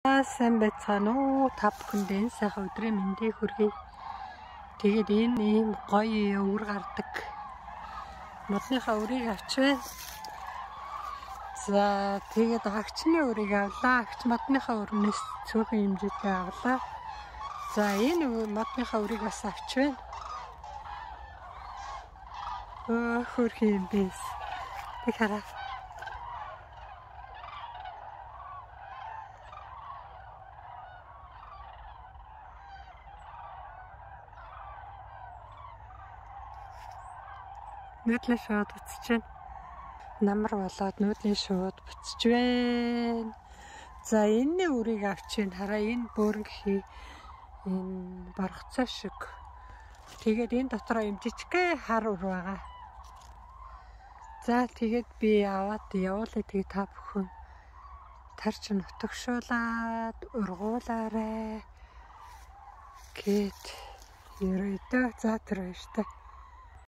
Сайн байцгаана уу? Та бүхэндээ сайхан өдрийн мэндийг хүргэе. Тэгээд энэ ийм гоё өвөр гардаг. Модныхаа өрийг авчвэ. За тэгээд агчны өрийг авлаа. Агч модныхаа өрнөөс цөөхөн хэмжээтэй авлаа. За энэ модныхаа өрийг бас авчвэ. Хөрх юм бис. Тэг хараа. Нүүдлийн шууд буцаж байна. Намар болоод нүүдлийн шууд буцаж байна. За энэ үрийг авчин хараа энэ бөөрнгөхийн энэ баргацаа шиг. Тэгээд энэ дотроо юм жижигхэн хар үр байгаа. За тэгээд би аваад явуулъя. Тэгээд та бүхэн тарч нутагшуулаад ургуулаарэ гэд ерөөдөө за тэр баяртай.